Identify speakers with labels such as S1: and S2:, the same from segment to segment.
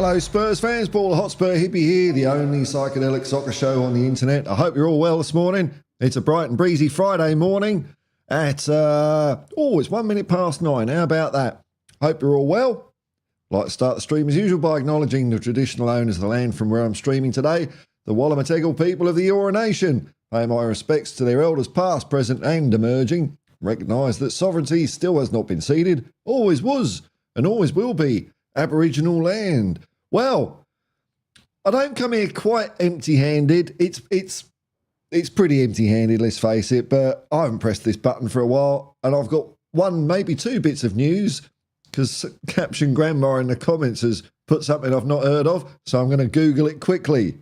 S1: Hello Spurs fans, Paul Hotspur Hippie here, the only psychedelic soccer show on the internet. I hope you're all well this morning. It's a bright and breezy Friday morning at, it's 1 minute past 9. How about that? Hope you're all well. I'd like to start the stream as usual by acknowledging the traditional owners of the land from where I'm streaming today, the Wallumeteggle people of the Eora Nation. Pay my respects to their elders past, present and emerging. Recognise that sovereignty still has not been ceded, always was and always will be Aboriginal land. Well, I don't come here quite empty-handed. It's pretty empty-handed, let's face it, but I haven't pressed this button for a while, and I've got one, maybe two bits of news, because Caption Grandma in the comments has put something I've not heard of, so I'm going to Google it quickly.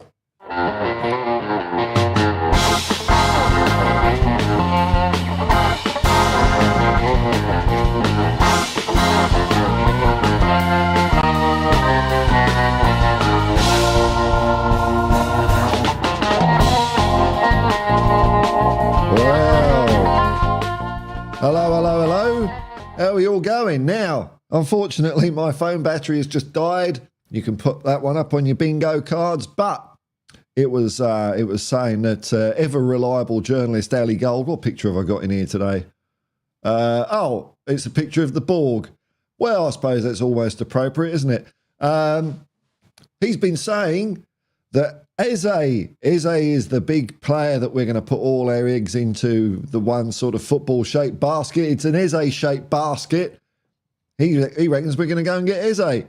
S1: Hello. How are we all going? Now, unfortunately, my phone battery has just died. You can put that one up on your bingo cards, but it was saying that ever reliable journalist Ali Gold. What picture have I got in here today? It's a picture of the Borg. Well, I suppose that's almost appropriate, isn't it? He's been saying that Eze is the big player that we're going to put all our eggs into, the one sort of football-shaped basket. It's an Eze-shaped basket. He reckons we're going to go and get Eze. Well,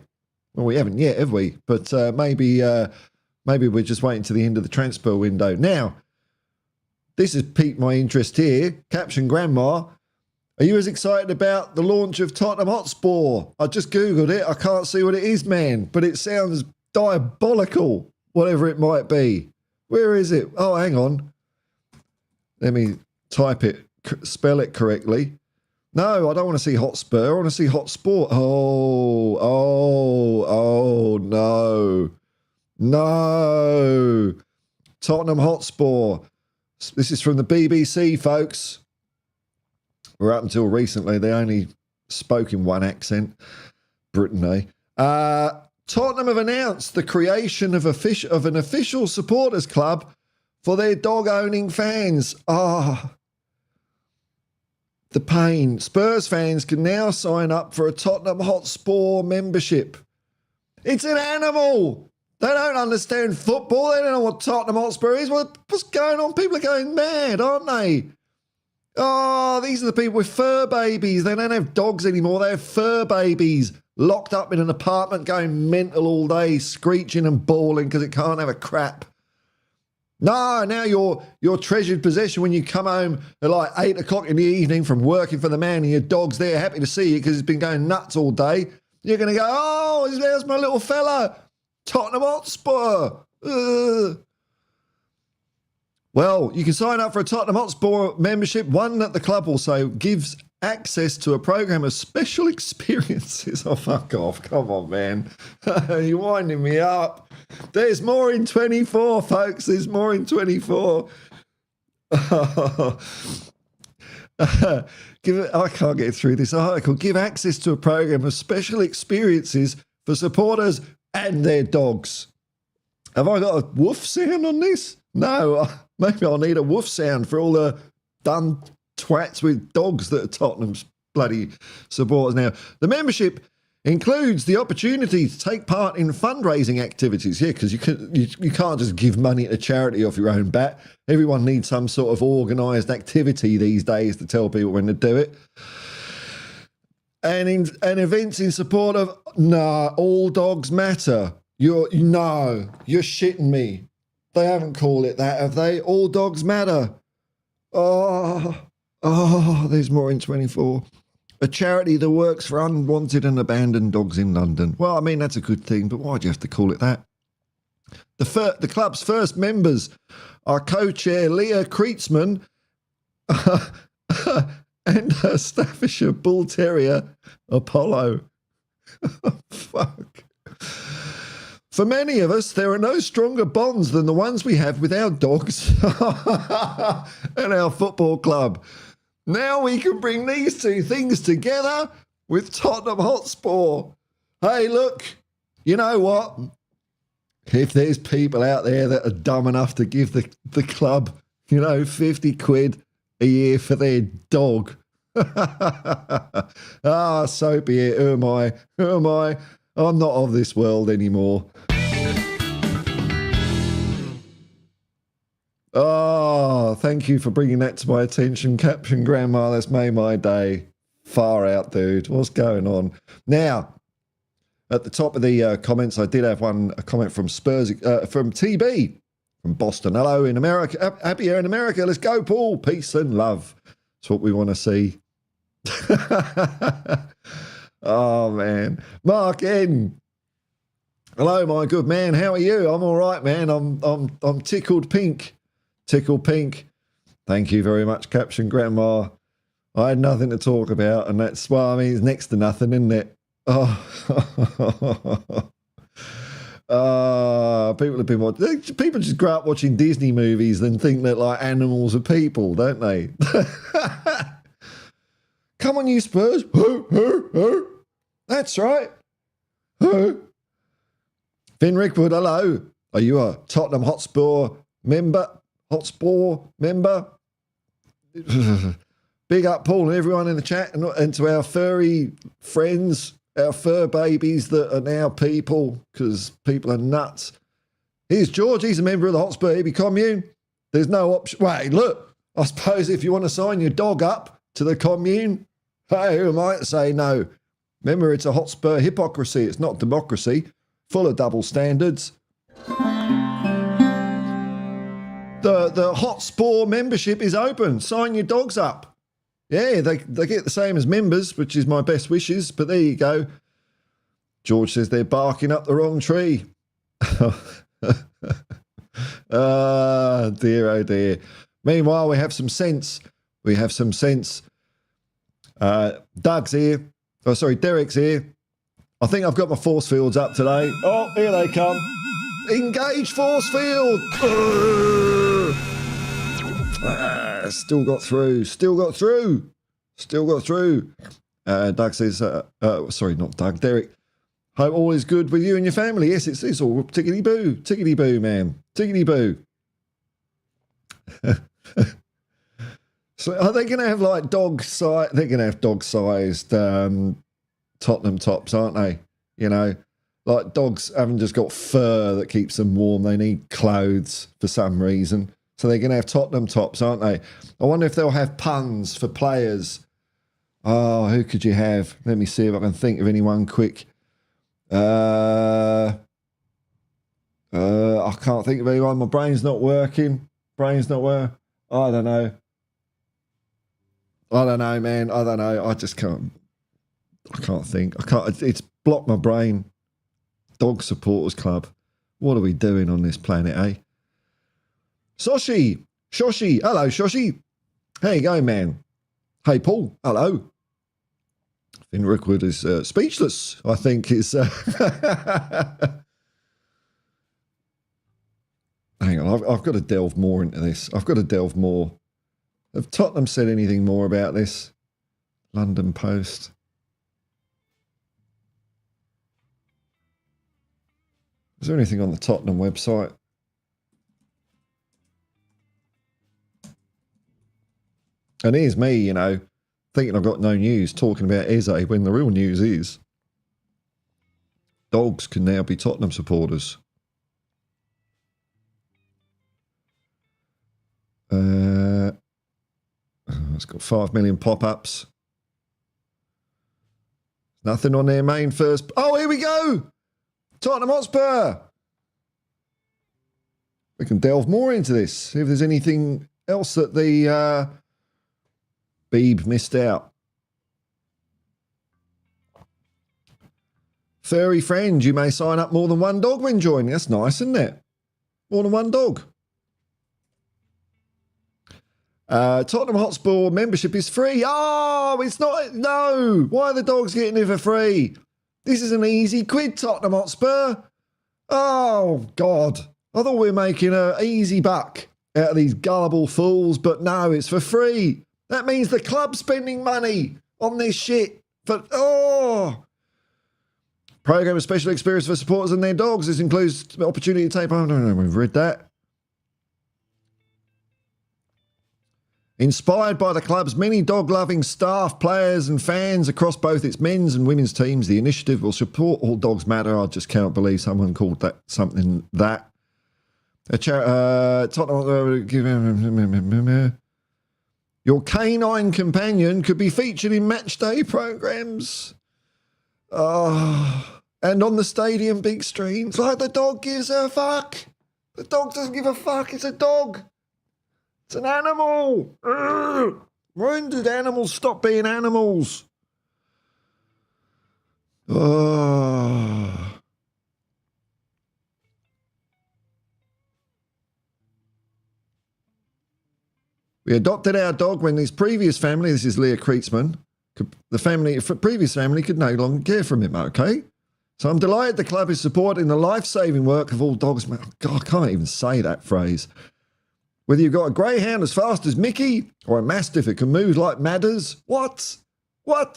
S1: we haven't yet, have we? But maybe we're just waiting to the end of the transfer window. Now, this has piqued my interest here. Caption Grandma, are you as excited about the launch of Tottenham HotsPAW? I just Googled it. I can't see what it is, man, but it sounds diabolical. Whatever it might be. Where is it? Oh, hang on. Let me type it, spell it correctly. No, I don't want to see Hotspur. I want to see Hotsport. No. Tottenham HotsPAW. This is from the BBC, folks. Or up until recently, they only spoke in one accent. Britain, eh? Tottenham have announced the creation of an official supporters club for their dog-owning fans. The pain. Spurs fans can now sign up for a Tottenham HotsPAW membership. It's an animal. They don't understand football. They don't know what Tottenham Hotspur is. What's going on? People are going mad, aren't they? Oh, these are the people with fur babies. They don't have dogs anymore. They have fur babies. Locked up in an apartment going mental all day, screeching and bawling because it can't have a crap. No, now your treasured possession when you come home at like 8 o'clock in the evening from working for the man and your dog's there happy to see you because he's been going nuts all day. You're going to go, oh, there's my little fella. Tottenham Hotspur. Well, you can sign up for a Tottenham Hotspur membership, one that the club also gives access to a program of special experiences. Oh, fuck off. Come on, man. You're winding me up. There's more in 24, folks. There's more in 24. I can't get through this article. Give access to a program of special experiences for supporters and their dogs. Have I got a woof sound on this? No. Maybe I'll need a woof sound for all the dumb twats with dogs that are Tottenham's bloody supporters now. The membership includes the opportunity to take part in fundraising activities. Yeah, because you can't just give money to charity off your own bat. Everyone needs some sort of organised activity these days to tell people when to do it. And events in support of all dogs matter. You're shitting me. They haven't called it that, have they? All dogs matter. Oh, there's more in 24. A charity that works for unwanted and abandoned dogs in London. Well, I mean, that's a good thing, but why do you have to call it that? The club's first members are co-chair Leah Kreetzman and her Staffordshire Bull Terrier, Apollo. Fuck. For many of us, there are no stronger bonds than the ones we have with our dogs and our football club. Now we can bring these two things together with Tottenham HotsPAW. Hey, look, You know what? If there's people out there that are dumb enough to give the club, 50 quid a year for their dog, so be it. Who am I? Who am I? I'm not of this world anymore. Oh, thank you for bringing that to my attention, Caption Grandma. That's made my day. Far out, dude. What's going on? Now, at the top of the comments, I did have a comment from Spurs, from TB, from Boston. Hello in America. Happy here in America. Let's go, Paul. Peace and love. That's what we want to see. Oh, man. Mark N. Hello, my good man. How are you? I'm all right, man. I'm tickled pink. Tickled pink. Thank you very much, Caption Grandma. I had nothing to talk about, and that's, well, I mean, it's next to nothing, isn't it? Oh. People have been watching. People just grow up watching Disney movies and think that like animals are people, don't they? Come on, you Spurs. That's right. Finn Rickwood, hello. Are you a Tottenham HotsPAW member? HotsPAW member? Big up, Paul, and everyone in the chat, and to our furry friends, our fur babies that are now people, because people are nuts. Here's George. He's a member of the HotsPAW Baby Commune. There's no option. Wait, look. I suppose if you want to sign your dog up to the commune, hey, who am I to say no? Remember, it's a HotsPAW hypocrisy. It's not democracy. Full of double standards. The HotsPAW membership is open. Sign your dogs up. Yeah, they get the same as members, which is my best wishes, but there you go. George says they're barking up the wrong tree. Ah, dear, oh dear. Meanwhile, we have some sense. We have some sense. Doug's here. Oh, sorry, Derek's here. I think I've got my force fields up today. Oh, here they come. Engage force field. Still got through. Still got through. Still got through. Doug says, sorry, not Doug, Derek. Hope all is good with you and your family. Yes, it's all tickety-boo. Tickety-boo, man. Tickety-boo. So are they going to have like dog-sized... They're going to have dog-sized Tottenham tops, aren't they? You know, like dogs haven't just got fur that keeps them warm. They need clothes for some reason. So they're going to have Tottenham tops, aren't they? I wonder if they'll have puns for players. Oh, who could you have? Let me see if I can think of anyone quick. I can't think of anyone. My brain's not working. Brain's not working. I don't know. I don't know, man. I don't know. I just can't. I can't think. I can't. It's blocked my brain. Dog Supporters Club. What are we doing on this planet, eh? Shoshi. Hello, Shoshi. How you going, man? Hey, Paul. Hello. Finn Rookwood is speechless, I think. Is hang on, I've got to delve more into this. I've got to delve more. Have Tottenham said anything more about this? London Post. Is there anything on the Tottenham website? And here's me, you know, thinking I've got no news, talking about Eze, when the real news is dogs can now be Tottenham supporters. It's got 5 million pop-ups. Nothing on their main first. Oh, here we go. Tottenham Hotspur. We can delve more into this. See if there's anything else that the Beeb missed out. Furry friend, you may sign up more than one dog when joining. That's nice, isn't it? More than one dog. Tottenham HotsPAW membership is free. Oh, it's not. No. Why are the dogs getting it for free? This is an easy quid, Tottenham Hotspur. Oh, God. I thought we were making an easy buck out of these gullible fools, but no, it's for free. That means the club's spending money on this shit. Program a special experience for supporters and their dogs. This includes the opportunity to take... Oh, no, we've read that. Inspired by the club's many dog-loving staff, players and fans across both its men's and women's teams, the initiative will support All Dogs Matter. I just cannot believe someone called that something that. Your canine companion could be featured in matchday programs. And on the stadium big screens. Like the dog gives a fuck. The dog doesn't give a fuck. It's a dog. It's an animal. Ugh. When did animals stop being animals? Oh. We adopted our dog when his previous family, this is Leah Kreetzman, previous family could no longer care for him, okay? So I'm delighted the club is supporting the life-saving work of All Dogs. God, I can't even say that phrase. Whether you've got a greyhound as fast as Mickey or a mastiff that can move like Madders. What? I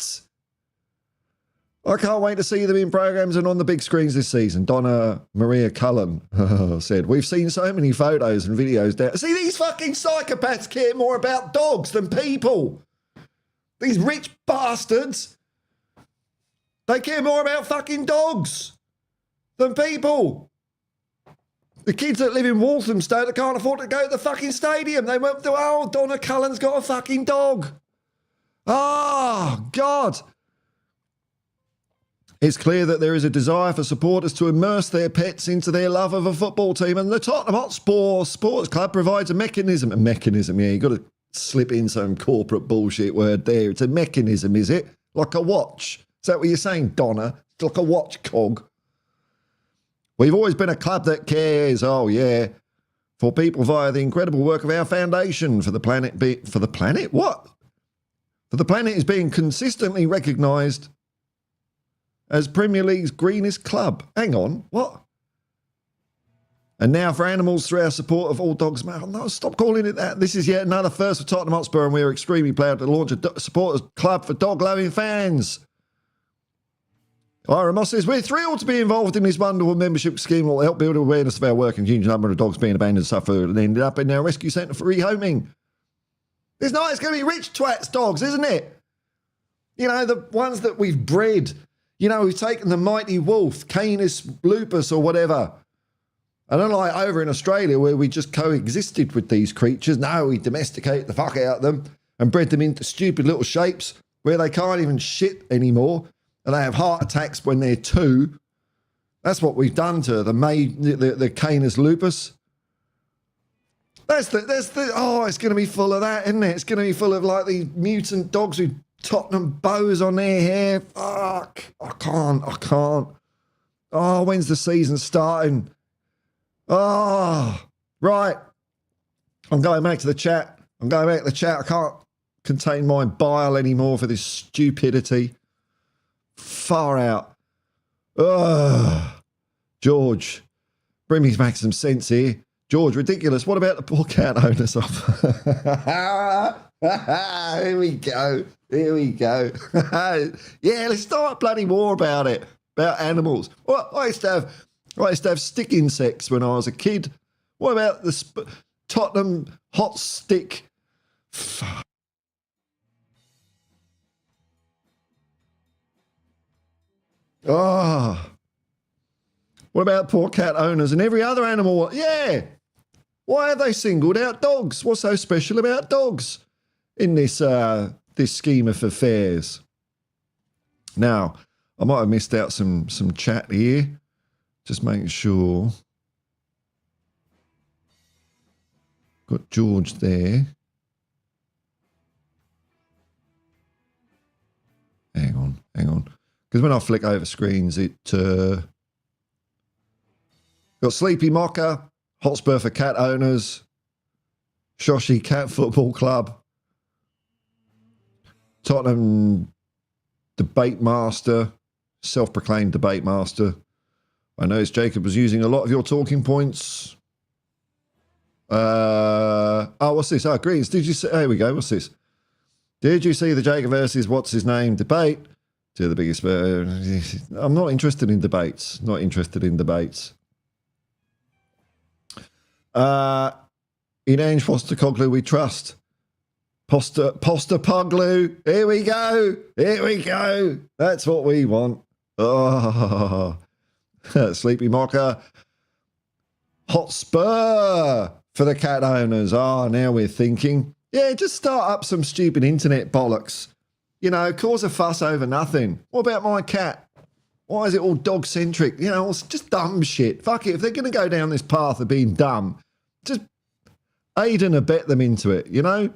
S1: can't wait to see them in programs and on the big screens this season. Donna Maria Cullen said, we've seen so many photos and videos down. See, these fucking psychopaths care more about dogs than people. These rich bastards. They care more about fucking dogs than people. The kids that live in Walthamstow that can't afford to go to the fucking stadium. They went to, oh, Donna Cullen's got a fucking dog. Oh, God. It's clear that there is a desire for supporters to immerse their pets into their love of a football team, and the Tottenham HotsPAW Sports Club provides a mechanism. A mechanism, yeah, you've got to slip in some corporate bullshit word there. It's a mechanism, is it? Like a watch. Is that what you're saying, Donna? It's like a watch cog. We've always been a club that cares, oh yeah, for people via the incredible work of our foundation for the planet. For the planet? What? For the planet is being consistently recognised as Premier League's greenest club. Hang on, what? And now for animals through our support of All Dogs Matter. No, stop calling it that. This is yet another first for Tottenham HotsPAW, and we are extremely proud to launch a supporters club for dog-loving fans. Ira Moss says, we're thrilled to be involved in this wonderful membership scheme that will help build awareness of our work and huge number of dogs being abandoned and suffered and ended up in our rescue centre for rehoming. It's going to be rich twats dogs, isn't it? You know, the ones that we've bred. You know, we've taken the mighty wolf, Canis lupus or whatever. And unlike over in Australia where we just coexisted with these creatures, no, we domesticate the fuck out of them and bred them into stupid little shapes where they can't even shit anymore. And they have heart attacks when they're 2. That's what we've done to the Canis lupus. It's going to be full of that, isn't it? It's going to be full of like these mutant dogs with Tottenham bows on their hair. Fuck. I can't. Oh, when's the season starting? Oh, right. I'm going back to the chat. I can't contain my bile anymore for this stupidity. Far out. Ugh. George, bring me back some sense here. George, ridiculous. What about the poor cat owners of? Here we go. Yeah, let's start a bloody war about it. About animals. Well, I used to have stick insects when I was a kid. What about the Tottenham hot stick? Oh, what about poor cat owners and every other animal? Yeah. Why have they singled out dogs? What's so special about dogs in this scheme of affairs? Now, I might have missed out some chat here. Just making sure. Got George there. Hang on. Because when I flick over screens, it got Sleepy Mocker, Hotspur for cat owners, Shoshi Cat Football Club, Tottenham Debate Master, self-proclaimed Debate Master. I noticed Jacob was using a lot of your talking points. What's this? Oh, Greens. Did you see? There we go. What's this? Did you see the Jacob versus what's his name debate? To the biggest. I'm not interested in debates. Not interested in debates. In Ange Postecoglou we trust. Postecoglou. Here we go. Here we go. That's what we want. Oh, Sleepy Mocker. Hotspur for the cat owners. Oh, now we're thinking. Yeah, just start up some stupid internet bollocks. You know, cause a fuss over nothing. What about my cat? Why is it all dog-centric? You know, it's just dumb shit. Fuck it. If they're going to go down this path of being dumb, just aid and abet them into it, you know?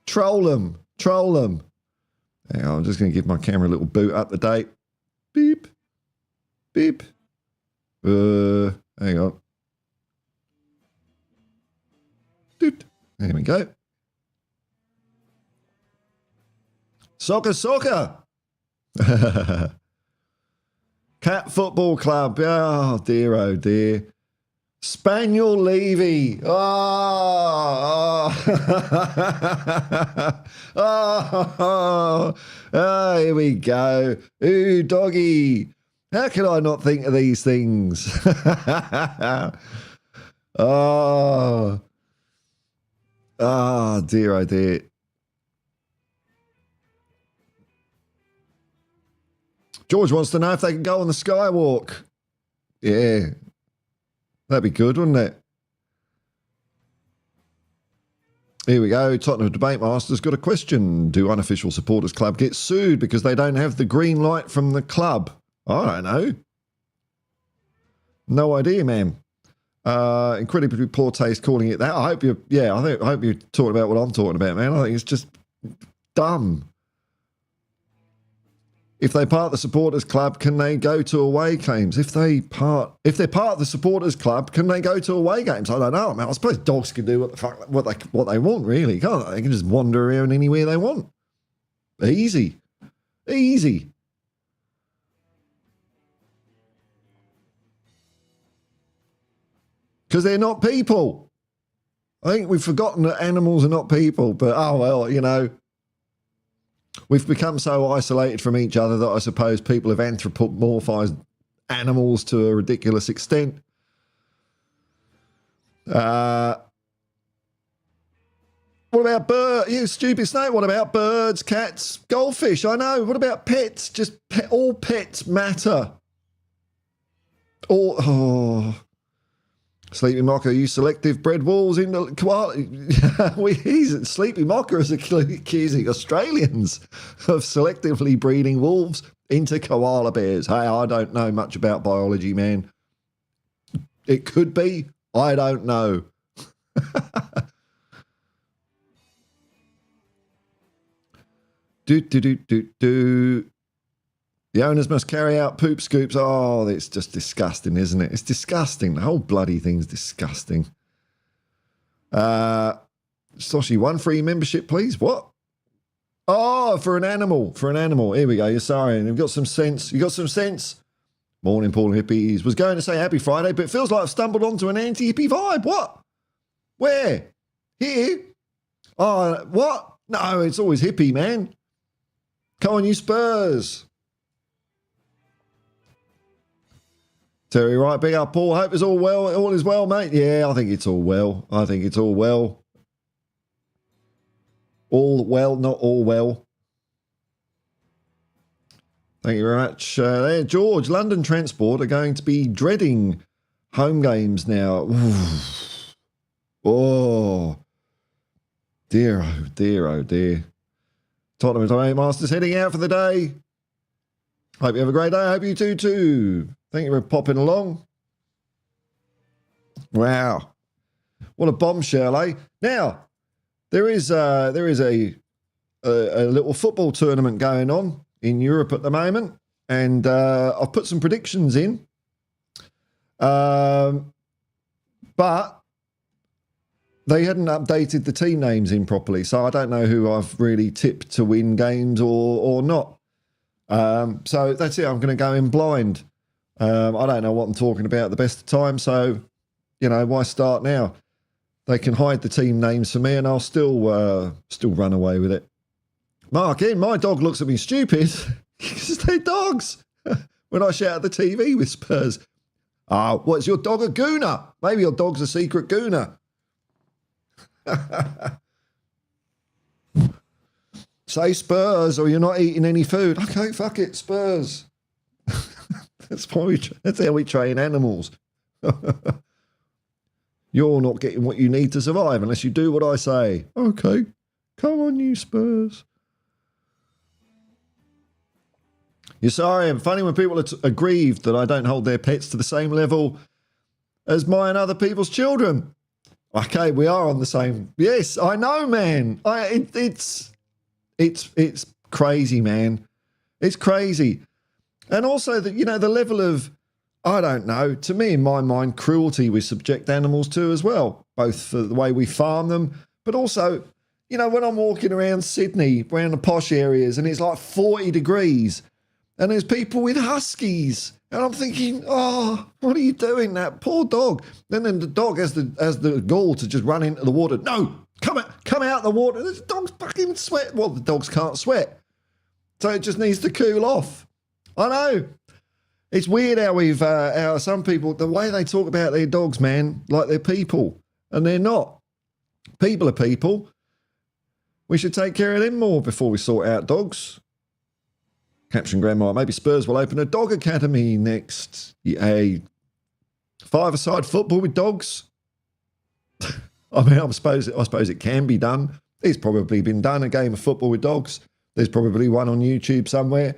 S1: Troll them. Troll them. Hang on, I'm just going to give my camera a little boot up to date. Beep. Beep. Hang on. Doot. There we go. Soccer, soccer. Cat Football Club. Oh, dear, oh, dear. Spaniel Levy. Oh, here we go. Ooh, doggy. How can I not think of these things? Oh, dear, oh, dear. George wants to know if they can go on the Skywalk. Yeah. That'd be good, wouldn't it? Here we go. Tottenham Debate Master's got a question. Do unofficial supporters club get sued because they don't have the green light from the club? I don't know. No idea, man. Incredibly poor taste calling it that. I hope you're talking about what I'm talking about, man. I think it's just dumb. If they part the supporters club, can they go to away games? If they're part of the supporters club, can they go to away games? I don't know. I mean, I suppose dogs can do what they want, really, can't they? They can just wander around anywhere they want. Easy. Easy. Because they're not people. I think we've forgotten that animals are not people, but oh well, you know. We've become so isolated from each other that I suppose people have anthropomorphized animals to a ridiculous extent. What about birds? You stupid snake. What about birds, cats, goldfish? I know. What about pets? Just all pets matter. Sleepy Mocker, you selective bred wolves in the koala. Sleepy Mocker is accusing Australians of selectively breeding wolves into koala bears. Hey, I don't know much about biology, man. It could be. I don't know. The owners must carry out poop scoops. Oh, it's just disgusting, isn't it? It's disgusting. The whole bloody thing's disgusting. Soshi, one free membership, please. What? Oh, for an animal. For an animal. Here we go. You're sorry. You've got some sense. You got some sense. Morning, Paul Hippies. Was going to say happy Friday, but it feels like I've stumbled onto an anti-hippie vibe. What? Where? Here? Oh, what? No, it's always hippie, man. Come on, you Spurs. Terry, right, big up, Paul. Hope it's all well. All is well, mate. Yeah, I think it's all well. I think it's all well. All well, not all well. Thank you very much. There, George. London Transport are going to be dreading home games now. Oh, dear, oh dear, oh dear. Tottenham Debate Masters heading out for the day. Hope you have a great day. Hope you do too. Thank you for popping along. Wow. What a bombshell, eh? Now, there is a little football tournament going on in Europe at the moment, and I've put some predictions in. But they hadn't updated the team names in properly, so I don't know who I've really tipped to win games or not. So that's it. I'm going to go in blind. I don't know what I'm talking about at the best of time, so, you know, why start now? They can hide the team names for me and I'll still run away with it. Mark in, my dog looks at me stupid because they're dogs. When I shout at the TV with Spurs. What's your dog a gooner? Maybe your dog's a secret gooner. Say Spurs or you're not eating any food. Okay, fuck it, Spurs. That's how we train animals. You're not getting what you need to survive unless you do what I say. Okay, come on you Spurs. You're sorry, I'm funny when people are aggrieved that I don't hold their pets to the same level as my and other people's children. Okay, we are on the same. Yes, I know, man. It's crazy, man. It's crazy. And also, the level of, I don't know, to me, in my mind, cruelty we subject animals to as well, both for the way we farm them, but also, when I'm walking around Sydney, around the posh areas, and it's like 40 degrees, and there's people with huskies, and I'm thinking, oh, what are you doing, that poor dog? Then the dog has the gall to just run into the water. No, come out the water. The dog's fucking sweat. Well, the dogs can't sweat, so it just needs to cool off. I know. It's weird how how some people, the way they talk about their dogs, man, like they're people, and they're not. People are people. We should take care of them more before we sort out dogs. Caption Grandma, maybe Spurs will open a dog academy next. A five-a-side football with dogs. I mean, I suppose it can be done. It's probably been done, a game of football with dogs. There's probably one on YouTube somewhere.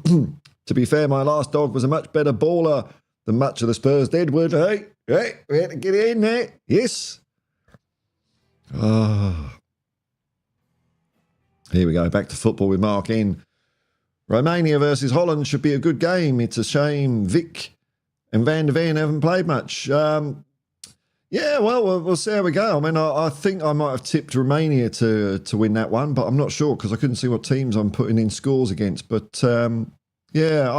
S1: To be fair, my last dog was a much better baller than much of the Spurs Deadwood. Hey, we had to get in there. Yes. Oh. Here we go. Back to football with Mark in. Romania versus Holland should be a good game. It's a shame Vic and Van der Ven haven't played much. Yeah, well, we'll see how we go. I mean, I think I might have tipped Romania to win that one, but I'm not sure because I couldn't see what teams I'm putting in scores against. But yeah,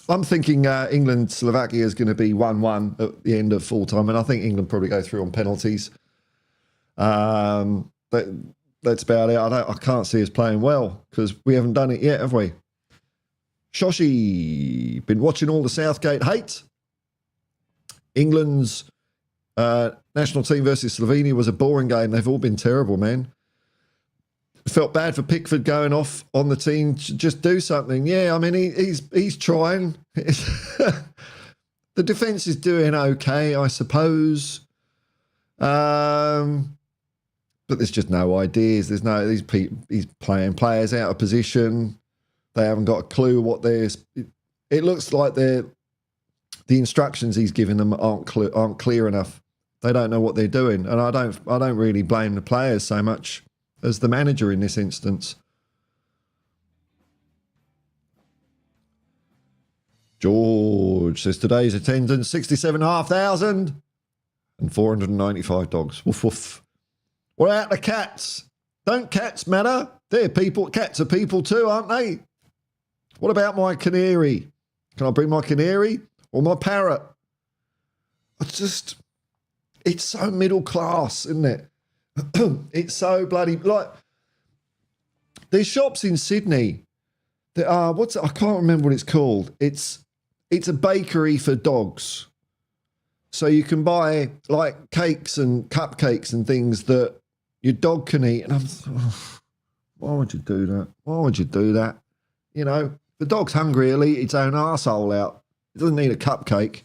S1: I'm thinking England Slovakia is going to be 1-1 at the end of full time, and I think England probably go through on penalties. That's about it. I can't see us playing well because we haven't done it yet, have we? Shoshi, been watching all the Southgate hate. England's national team versus Slovenia was a boring game. They've all been terrible, man. Felt bad for Pickford going off on the team. Just do something. Yeah, I mean, he's trying. The defence is doing okay, I suppose. But there's just no ideas. He's playing players out of position. They haven't got a clue what they're. It looks like the instructions he's giving them aren't clear enough. They don't know what they're doing, and I don't really blame the players so much as the manager in this instance. George says today's attendance 67,500 and 495 dogs. Woof woof. What about the cats? Don't cats matter? They're people. Cats are people too, aren't they? What about my canary? Can I bring my canary or my parrot? It's so middle class, isn't it? It's so bloody like. There's shops in Sydney that are I can't remember what it's called. It's a bakery for dogs. So you can buy like cakes and cupcakes and things that your dog can eat. And why would you do that? Why would you do that? The dog's hungry, it'll eat its own arsehole out. It doesn't need a cupcake.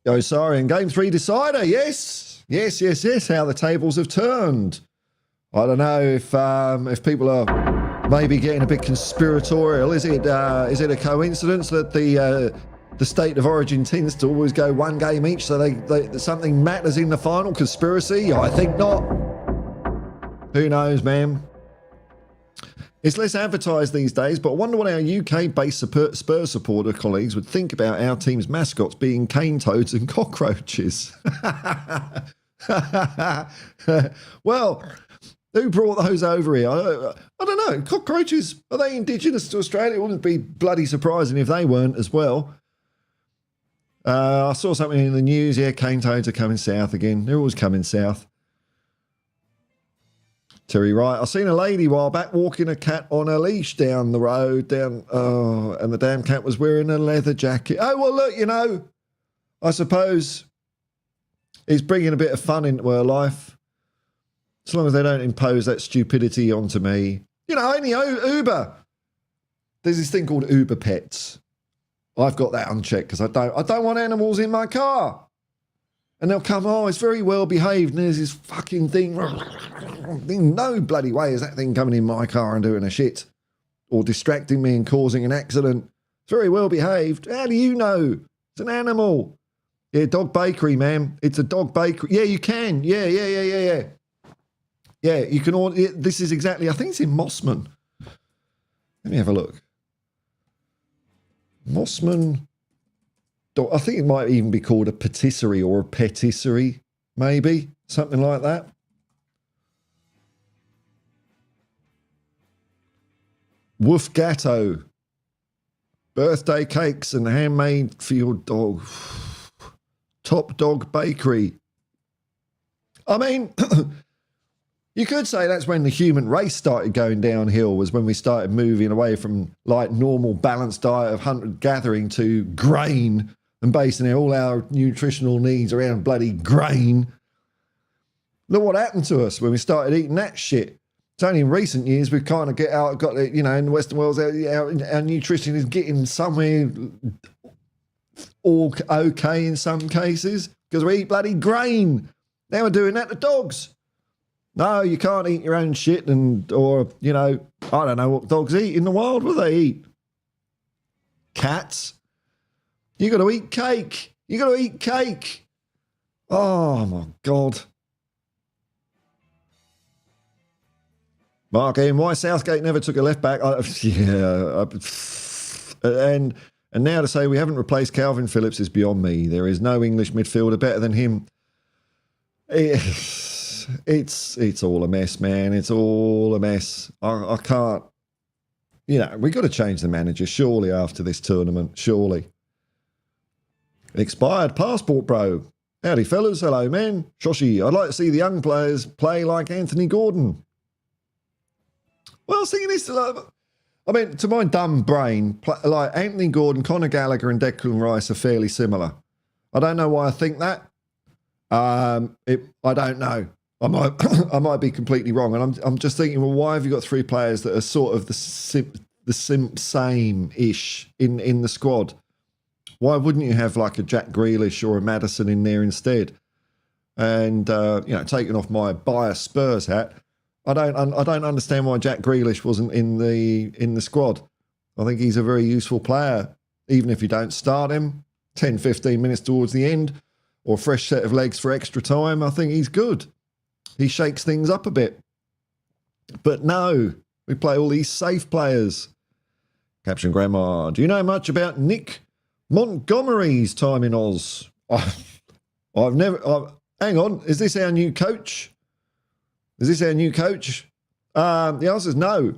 S1: Oh, sorry, and Game 3 decider, yes. Yes, how the tables have turned. I don't know if people are maybe getting a bit conspiratorial. Is it a coincidence that the state of origin tends to always go one game each, so they something matters in the final? Conspiracy? I think not. Who knows, man? It's less advertised these days, but I wonder what our UK-based Spurs supporter colleagues would think about our team's mascots being cane toads and cockroaches. Well, who brought those over here? I don't know. Cockroaches, are they indigenous to Australia? It wouldn't be bloody surprising if they weren't as well. I saw something in the news. Yeah, cane toads are coming south again. They're always coming south. Terry Wright. I seen a lady a while back walking a cat on a leash down the road, and the damn cat was wearing a leather jacket. Oh, well, look, you know, I suppose it's bringing a bit of fun into her life. As long as they don't impose that stupidity onto me. You know, only Uber. There's this thing called Uber Pets. I've got that unchecked because I don't want animals in my car. And they'll come, oh, it's very well behaved, and there's this fucking thing. No bloody way is that thing coming in my car and doing a shit. Or distracting me and causing an accident. It's very well behaved. How do you know? It's an animal. Yeah, dog bakery, man. It's a dog bakery. Yeah, you can. Yeah. Yeah, you can order. This is exactly, I think it's in Mossman. Let me have a look. Mossman. I think it might even be called a patisserie or a patisserie, maybe. Something like that. Wolf Gatto. Birthday cakes and handmade for your dog. Top Dog Bakery. I mean, you could say that's when the human race started going downhill, was when we started moving away from like normal balanced diet of hunter-gathering to grain and basing all our nutritional needs around bloody grain. Look what happened to us when we started eating that shit. It's only in recent years we've kind of got you know, in the Western world, our nutrition is getting somewhere all okay in some cases because we eat bloody grain. Now we're doing that to dogs. No, you can't eat your own shit or, you know, I don't know what dogs eat in the wild. What do they eat? Cats. You got to eat cake. You got to eat cake. Oh, my God. Mark Ian, why Southgate never took a left back? And now to say we haven't replaced Calvin Phillips is beyond me. There is no English midfielder better than him. It's all a mess, man. It's all a mess. I can't. You know, we got to change the manager surely after this tournament. Surely. Expired passport, bro. Howdy, fellas. Hello, man. Shoshi, I'd like to see the young players play like Anthony Gordon. Well, I was thinking this. I mean, to my dumb brain, like Anthony Gordon, Conor Gallagher, and Declan Rice are fairly similar. I don't know why I think that. I don't know. I might be completely wrong, and I'm just thinking, well, why have you got three players that are sort of the same-ish in the squad? Why wouldn't you have like a Jack Grealish or a Maddison in there instead? And you know, taking off my biased Spurs hat, I don't understand why Jack Grealish wasn't in the squad. I think he's a very useful player, even if you don't start him 10, 15 minutes towards the end, or a fresh set of legs for extra time. I think he's good. He shakes things up a bit. But no, we play all these safe players. Caption Grandma, do you know much about Nick Montgomery's time in Oz? I've never... hang on, is this our new coach? Is this our new coach? The answer is no.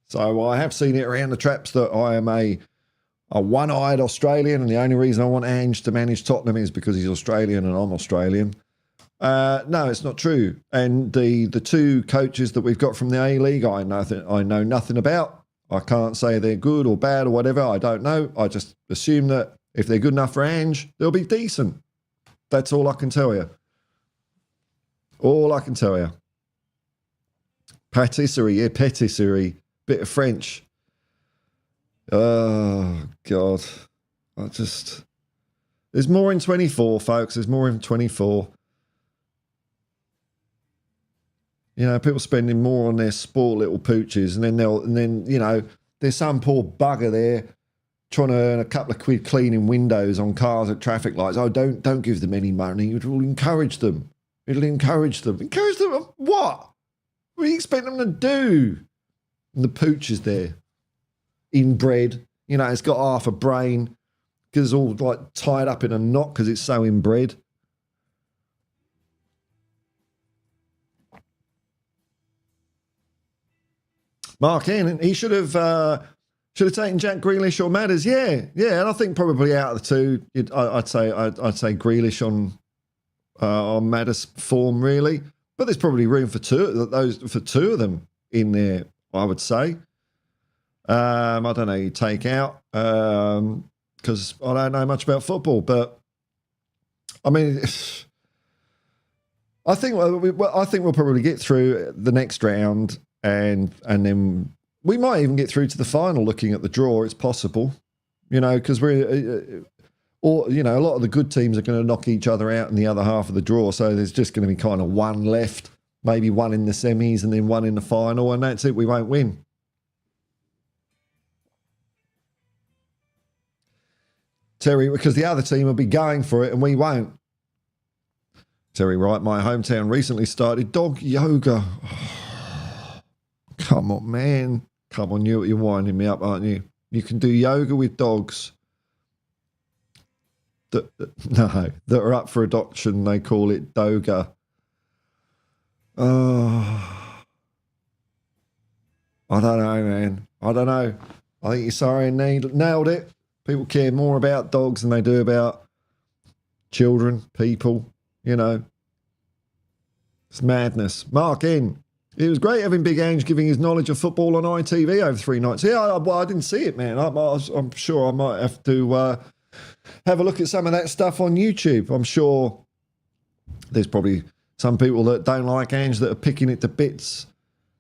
S1: So I have seen it around the traps that I am a one-eyed Australian, and the only reason I want Ange to manage Tottenham is because he's Australian and I'm Australian. No, it's not true. And the two coaches that we've got from the A-League, I know nothing about. I can't say they're good or bad or whatever. I don't know. I just assume that if they're good enough for Ange, they'll be decent. That's all I can tell you. All I can tell you. Patisserie, yeah, patisserie. Bit of French. Oh, God. There's more in 24, folks. There's more in 24. You know, people spending more on their sport little pooches, and then you know, there's some poor bugger there trying to earn a couple of quid cleaning windows on cars at traffic lights. Oh, don't give them any money. It will encourage them. It'll encourage them. Encourage them of what? What do you expect them to do? And the pooch is there, inbred. You know, it's got half a brain because it's all like tied up in a knot because it's so inbred. Mark Annan, he should have taken Jack Grealish or Madders. Yeah, and I think probably out of the two, I'd say Grealish on Madders' form really. But there's probably room for two of them in there, I would say. I don't know, you take out, because I don't know much about football, but I mean, I think we'll probably get through the next round, and then we might even get through to the final. Looking at the draw, it's possible, because we're, or a lot of the good teams are going to knock each other out in the other half of the draw. So there's just going to be kind of one left, maybe one in the semis and then one in the final, and that's it. We won't win. Terry, because the other team will be going for it and we won't. Terry Wright, my hometown recently started dog yoga. Oh, come on, man. Come on, you're winding me up, aren't you? You can do yoga with dogs that are up for adoption. They call it doga. Oh, I don't know, man. I don't know. I think you're sorry and nailed it. People care more about dogs than they do about children, people, It's madness. Mark in. It was great having Big Ange giving his knowledge of football on ITV over 3 nights. Yeah, I didn't see it, man. I'm sure I might have to have a look at some of that stuff on YouTube. I'm sure there's probably some people that don't like Ange that are picking it to bits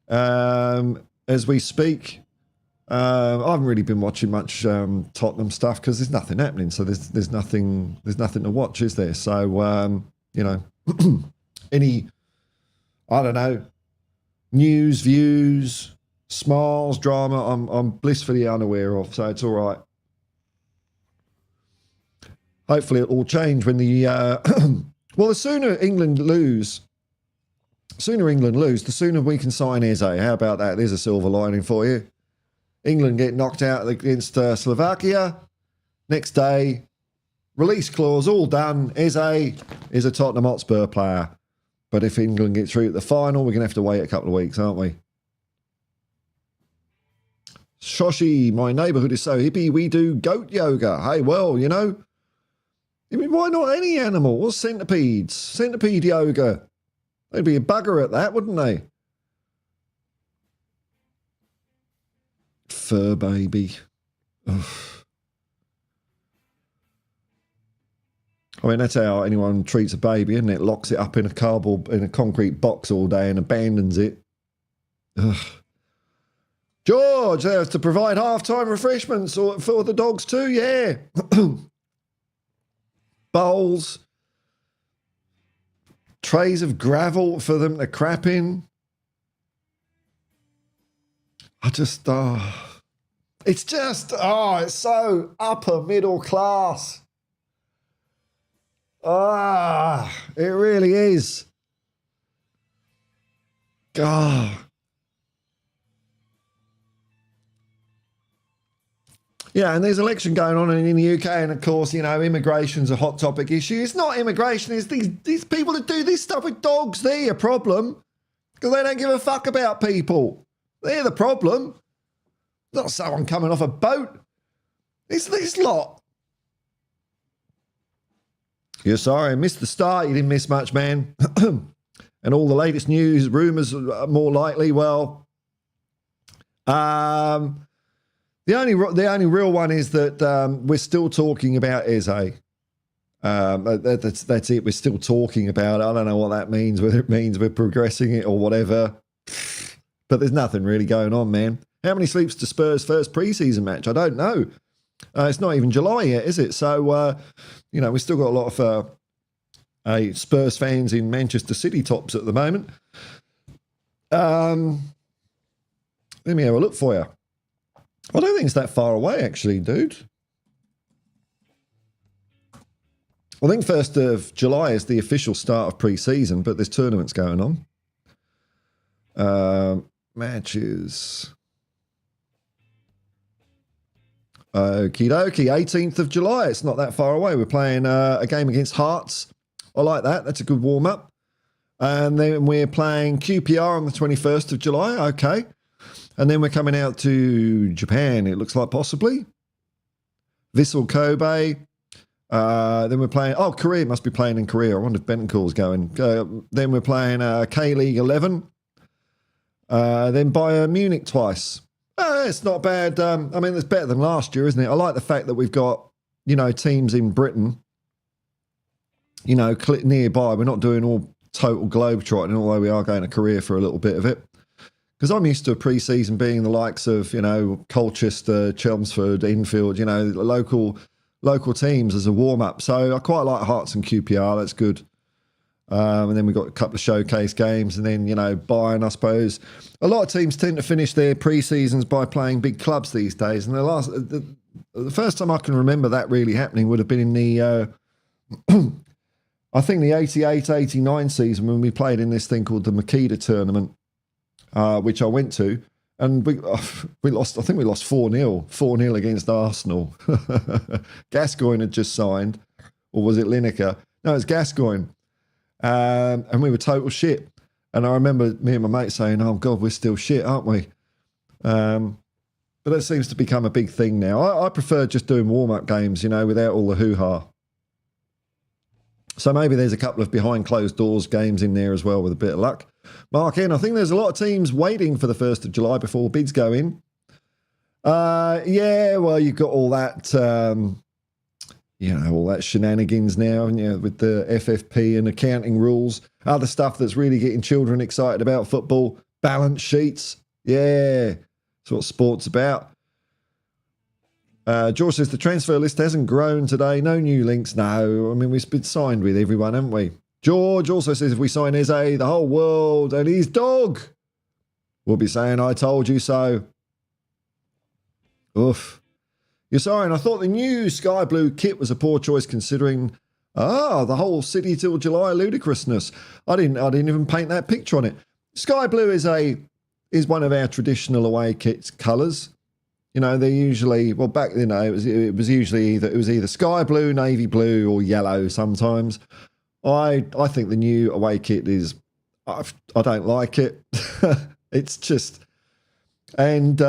S1: as we speak. I haven't really been watching much Tottenham stuff because there's nothing happening. So there's nothing to watch, is there? So any, I don't know, news, views, smiles, drama, I'm blissfully unaware of. So it's all right. Hopefully it'll all change when the well, the sooner England lose, the sooner we can sign Eze. How about that? There's a silver lining for you. England get knocked out against Slovakia. Next day, release clause, all done. Eze is a Tottenham Hotspur player. But if England get through to the final, we're going to have to wait a couple of weeks, aren't we? Shoshi, my neighbourhood is so hippie, we do goat yoga. Hey, well, I mean, why not any animal? What's centipedes? Centipede yoga. They'd be a bugger at that, wouldn't they? Fur baby. Ugh. I mean, that's how anyone treats a baby, isn't it? Locks it up in a concrete box all day and abandons it. Ugh. George, they have to provide half-time refreshments for the dogs too, yeah. Bowls. Trays of gravel for them to crap in. It's so upper middle class. It really is. God. Yeah, and there's an election going on in the UK, and of course, immigration's a hot topic issue. It's not immigration, it's these people that do this stuff with dogs. They're your problem, because they don't give a fuck about people. They're the problem. Not someone coming off a boat. It's this lot. You're sorry, I missed the start. You didn't miss much, man. And all the latest news, rumours are more likely. Well, the only real one is that we're still talking about Eze. That's it. We're still talking about it. I don't know what that means, whether it means we're progressing it or whatever. But there's nothing really going on, man. How many sleeps to Spurs' first preseason match? I don't know. It's not even July yet, is it? So, we've still got a lot of Spurs fans in Manchester City tops at the moment. Let me have a look for you. I don't think it's that far away, actually, dude. I think 1st of July is the official start of pre-season, but there's tournaments going on. Matches. Okie dokie, 18th of July. It's not that far away. We're playing a game against Hearts. I like that. That's a good warm-up. And then we're playing QPR on the 21st of July. Okay. And then we're coming out to Japan, it looks like, possibly. Vissel Kobe. Then we're playing, Korea must be playing in Korea. I wonder if Bentoncourt's going. Then we're playing K-League 11. Then Bayern Munich twice. It's not bad. I mean, it's better than last year, isn't it? I like the fact that we've got, teams in Britain, nearby. We're not doing all total globetrotting, although we are going to Korea for a little bit of it. Because I'm used to a pre-season being the likes of, Colchester, Chelmsford, Enfield, local teams as a warm-up. So I quite like Hearts and QPR. That's good. And then we've got a couple of showcase games. And then, Bayern, I suppose. A lot of teams tend to finish their pre-seasons by playing big clubs these days. And the first time I can remember that really happening would have been in the, I think the 88-89 season when we played in this thing called the Makeda tournament, which I went to. And we lost, I think we lost 4-0. 4-0 against Arsenal. Gascoigne had just signed. Or was it Lineker? No, it's Gascoigne. And we were total shit. And I remember me and my mate saying, oh, God, we're still shit, aren't we? But that seems to become a big thing now. I prefer just doing warm-up games, without all the hoo-ha. So maybe there's a couple of behind closed doors games in there as well with a bit of luck. Mark in, I think there's a lot of teams waiting for the 1st of July before bids go in. Yeah, well, you've got all that, all that shenanigans now, with the FFP and accounting rules. Other stuff that's really getting children excited about football. Balance sheets. Yeah, that's what sport's about. George says the transfer list hasn't grown today. No new links. No, I mean, we've been signed with everyone, haven't we? George also says if we sign Eze, the whole world and his dog will be saying, I told you so. Oof. You're sorry, and I thought the new sky blue kit was a poor choice considering, the whole city till July ludicrousness. I didn't even paint that picture on it. Sky blue is one of our traditional away kits colours. They're usually, well, back then, it was usually either sky blue, navy blue, or yellow sometimes. I think the new away kit is, I don't like it. It's just, and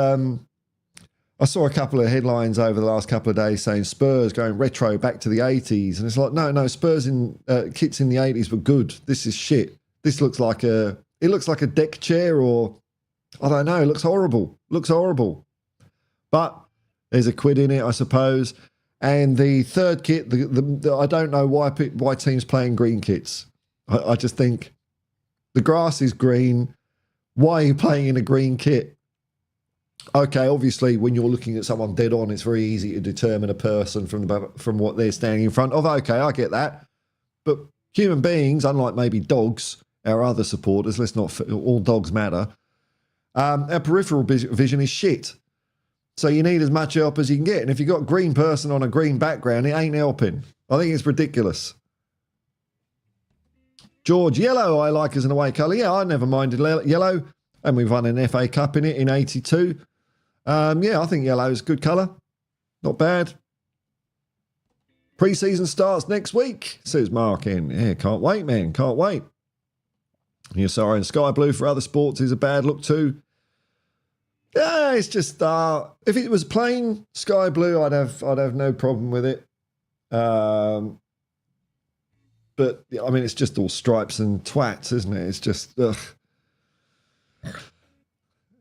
S1: I saw a couple of headlines over the last couple of days saying Spurs going retro back to the 80s. And it's like, no, Spurs in kits in the 80s were good. This is shit. This looks like it looks like a deck chair or, I don't know, it looks horrible. But there's a quid in it, I suppose. And the third kit, the I don't know why teams playing green kits. I just think the grass is green. Why are you playing in a green kit? Okay, obviously, when you're looking at someone dead on, it's very easy to determine a person from what they're standing in front of. Okay, I get that. But human beings, unlike maybe dogs, our other supporters, let's not, all dogs matter, our peripheral vision is shit. So you need as much help as you can get. And if you've got a green person on a green background, it ain't helping. I think it's ridiculous. George, yellow I like as an away colour. Yeah, I never minded yellow. And we've won an FA Cup in it in 82. Yeah, I think yellow is a good colour. Not bad. Pre-season starts next week, says Mark in. Yeah, can't wait, man. Can't wait. You're sorry, and sky blue for other sports is a bad look too. Yeah, it's just if it was plain sky blue, I'd have no problem with it. But I mean, it's just all stripes and twats, isn't it? It's just ugh.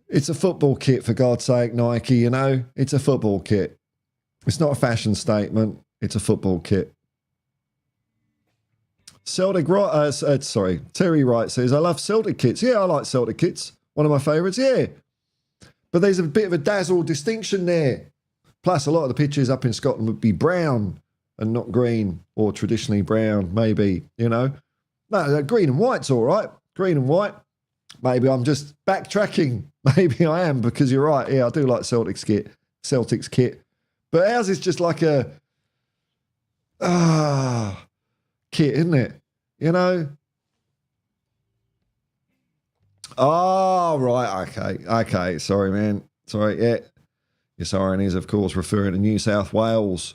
S1: It's a football kit, for God's sake, Nike. It's a football kit. It's not a fashion statement. It's a football kit. Celtic, Terry Wright says, I love Celtic kits. Yeah, I like Celtic kits. One of my favourites, yeah. But there's a bit of a dazzle distinction there. Plus, a lot of the pitches up in Scotland would be brown and not green, or traditionally brown, maybe, No, green and white's all right. Green and white. Maybe I'm just backtracking. Maybe I am, because you're right. Yeah, I do like Celtics kit. But ours is just like a kit, isn't it? Oh, right. Okay. Sorry, man. Sorry. Yeah. Your siren is, of course, referring to New South Wales,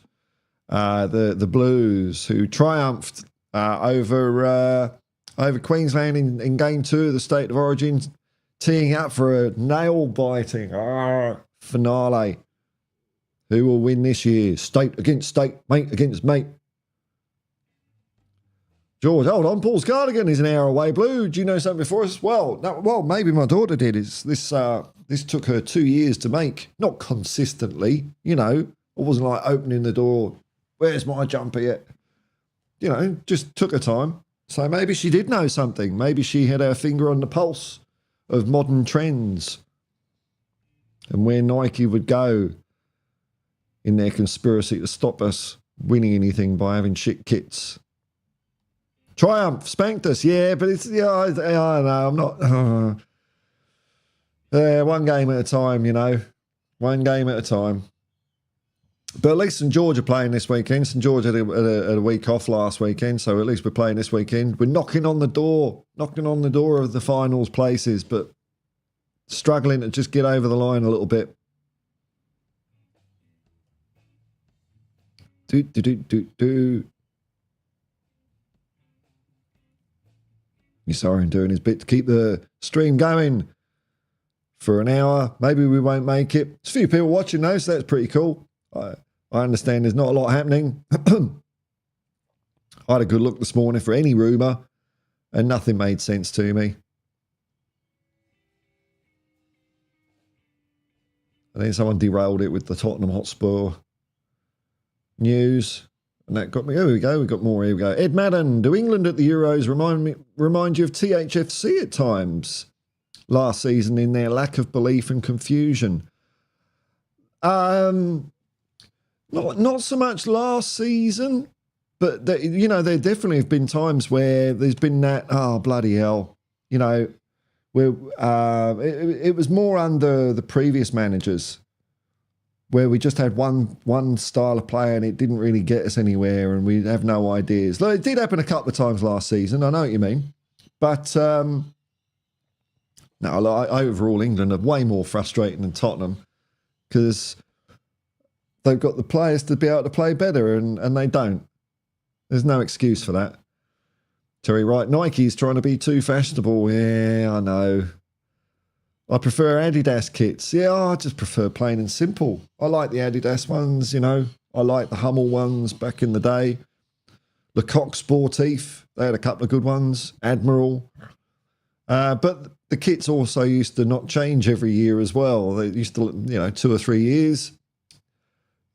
S1: the Blues, who triumphed over Queensland in Game 2 of the State of Origin, teeing up for a nail-biting finale. Who will win this year? State against state, mate against mate. George, hold on. Paul's cardigan is an hour away. Blue, do you know something for us? Well, no, well, maybe my daughter did. This took her 2 years to make. Not consistently, you know. It wasn't like opening the door. Where's my jumper yet? You know, just took her time. So maybe she did know something. Maybe she had her finger on the pulse of modern trends and where Nike would go in their conspiracy to stop us winning anything by having shit kits. Triumph spanked us, yeah, but it's, yeah, I don't know, I'm not, one game at a time, you know, one game at a time. But at least St George are playing this weekend. St George had a week off last weekend, so at least we're playing this weekend. We're knocking on the door of the finals places, but struggling to just get over the line a little bit. Sorry, doing his bit to keep the stream going for an hour. Maybe we won't make it. There's a few people watching though, so that's pretty cool. I understand there's not a lot happening. I had a good look this morning for any rumour and nothing made sense to me. And then someone derailed it with the Tottenham HotsPAW news. And that got me. Here we go. We've got more. Here we go. Ed Madden. Do England at the Euros remind you of THFC at times last season in their lack of belief and confusion? Not so much last season, but there definitely have been times where there's been that, oh, bloody hell, you know, where it was more under the previous managers where we just had one style of play and it didn't really get us anywhere and we have no ideas. Though it did happen a couple of times last season, I know what you mean. But no, overall England are way more frustrating than Tottenham because they've got the players to be able to play better and they don't. There's no excuse for that. Terry Wright, Nike's trying to be too fashionable. Yeah, I know. I prefer Adidas kits. Yeah, I just prefer plain and simple. I like the Adidas ones, you know. I like the Hummel ones back in the day. Lecoq Sportif, they had a couple of good ones. Admiral. But the kits also used to not change every year as well. They used to, 2 or 3 years.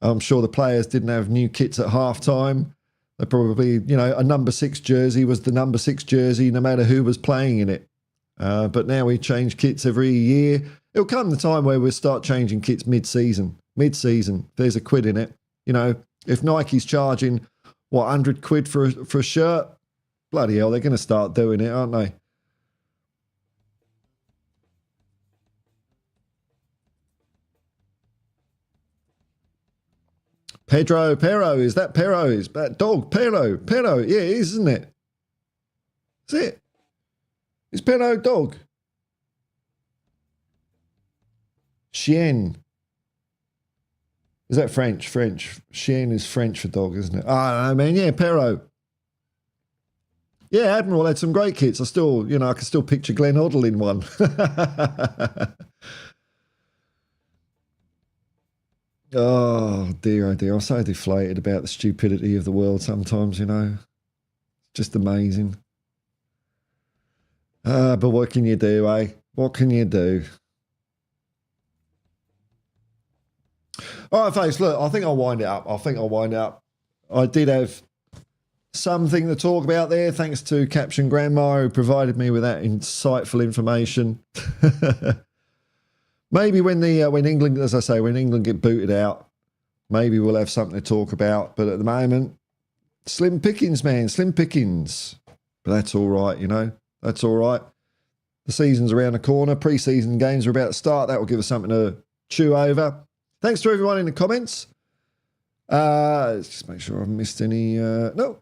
S1: I'm sure the players didn't have new kits at halftime. They probably, a number 6 jersey was the number 6 jersey no matter who was playing in it. But now we change kits every year. It'll come the time where we'll start changing kits mid-season. There's a quid in it. If Nike's charging, 100 quid for a shirt, bloody hell, they're going to start doing it, aren't they? Pero, is that Pero? Is that dog? Pero, yeah, it is, isn't it? Is it? Is Pero dog? Chien. Is that French? Chien is French for dog, isn't it? I don't know, man. Yeah, Pero. Yeah, Admiral had some great kits. I can still picture Glenn Hoddle in one. Oh dear. I'm so deflated about the stupidity of the world sometimes, Just amazing. But what can you do, eh? What can you do? All right, folks, look, I think I'll wind it up. I did have something to talk about there, thanks to Caption Grandma, who provided me with that insightful information. Maybe when England, as I say, when England get booted out, maybe we'll have something to talk about. But at the moment, slim pickings, man, slim pickings. But that's all right, That's all right. The season's around the corner. Pre-season games are about to start. That will give us something to chew over. Thanks to everyone in the comments. Let's just make sure I haven't missed any. No.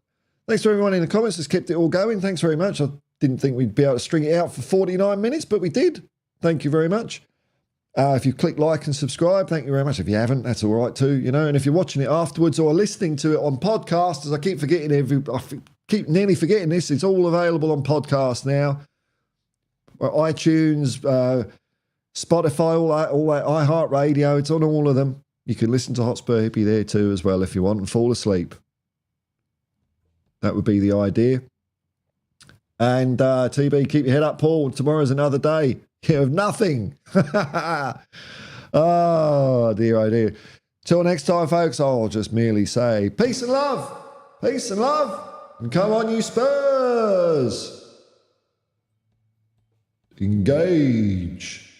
S1: Thanks to everyone in the comments. Just kept it all going. Thanks very much. I didn't think we'd be able to string it out for 49 minutes, but we did. Thank you very much. If you've clicked like and subscribe, thank you very much. If you haven't, that's all right too, And if you're watching it afterwards or listening to it on podcast, as I keep forgetting keep nearly forgetting this, it's all available on podcast now. iTunes, Spotify, all that iHeartRadio, it's on all of them. You can listen to HotsPAW Hippie there too as well if you want and fall asleep. That would be the idea. And TB, keep your head up, Paul. Tomorrow's another day. You have nothing. Oh, dear, oh, dear. Till next time, folks, I'll just merely say peace and love. Peace and love. And come on, you Spurs. Engage.